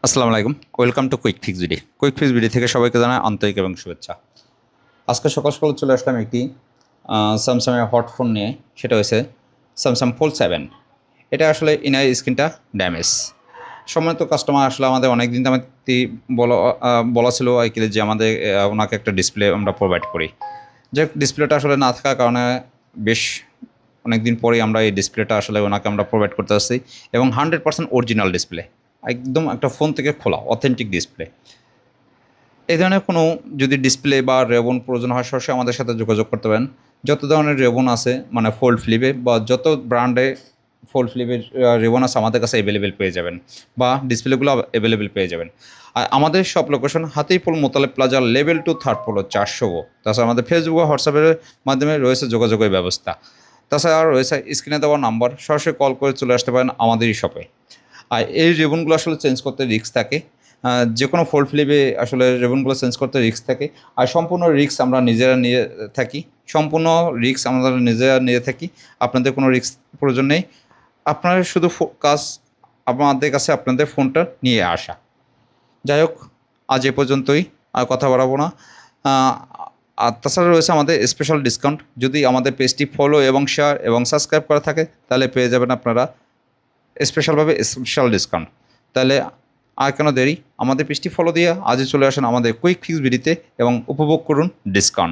আসসালামু আলাইকুম, welcome to quick fix ভিডি। কুইক ফিক্স ভিডি থেকে সবাইকে জানাই আন্তরিক এবং শুভেচ্ছা। আজকে সকাল সকাল চলে আসলাম একটি স্যামসাংয়ের হট ফোন নিয়ে। সেটা হয়েছে স্যামসাং ফোল্ড 7। এটা আসলে ইনার স্ক্রিনটা ড্যামেজ। সম্মানিত কাস্টমার আসলে আমাদের অনেক দিন আমাদের বলা ছিল আর কি যে আমাদের ওনাকে একটা ডিসপ্লে আমরা প্রোভাইড করি। যে ডিসপ্লেটা আসলে না থাকার কারণে বেশ অনেক দিন পরেই আমরা এই ডিসপ্লেটা আসলে ওনাকে আমরা প্রোভাইড করতে আসছি, এবং 100% অরিজিনাল ডিসপ্লে, একদম একটা ফোন থেকে খোলা অথেন্টিক ডিসপ্লে। এই ধরনের কোনো যদি ডিসপ্লে বা রেবন প্রয়োজন হয় সরাসরি আমাদের সাথে যোগাযোগ করতে পারেন। যত ধরনের রেবন আছে মানে ফোল্ড ফ্লিপে বা যত ব্র্যান্ডে ফোল্ড ফ্লিপের রেবন আছে আমাদের কাছে অ্যাভেলেবেল পেয়ে যাবেন, বা ডিসপ্লেগুলো অ্যাভেলেবেল পেয়ে যাবেন। আর আমাদের সব location Hatirpool Motaleb plaza level 2 third floor 400। তাছাড়া আমাদের ফেসবুক ও হোয়াটসঅ্যাপের মাধ্যমে রয়েছে যোগাযোগের ব্যবস্থা। তাছাড়া আর রয়েছে স্ক্রিনে দেওয়া নাম্বার, সরাসরি কল করে চলে আসতে পারেন আমাদেরই শপে। আর এই রিবনগুলো আসলে চেঞ্জ করতে রিস্ক থাকে। যে কোনো ফোল্ড ফ্লিপে আসলে রিবনগুলো চেঞ্জ করতে রিস্ক থাকে। আর সম্পূর্ণ রিস্ক আমরা নিজেরা নিয়ে থাকি। সম্পূর্ণ রিস্ক আমরা নিজেরা নিয়ে থাকি। আপনাদের কোনো রিস্ক প্রয়োজন নেই। আপনার শুধু কাজ আমাদের কাছে আপনাদের ফোনটা নিয়ে আসা। যাই হোক, আজ এ পর্যন্তই, আর কথা বাড়াবো না। আর তাছাড়া রয়েছে আমাদের স্পেশাল ডিসকাউন্ট। যদি আমাদের পেজটি ফলো এবং শেয়ার এবং সাবস্ক্রাইব করা থাকে তাহলে পেয়ে যাবেন আপনারা স্পেশালভাবে স্পেশাল ডিসকাউন্ট। তাহলে আর কেন দেরি, আমাদের পেজটি ফলো দিয়ে আজই চলে আসেন আমাদের কুইক ফিক্স ভিডিওতে এবং উপভোগ করুন ডিসকাউন্ট।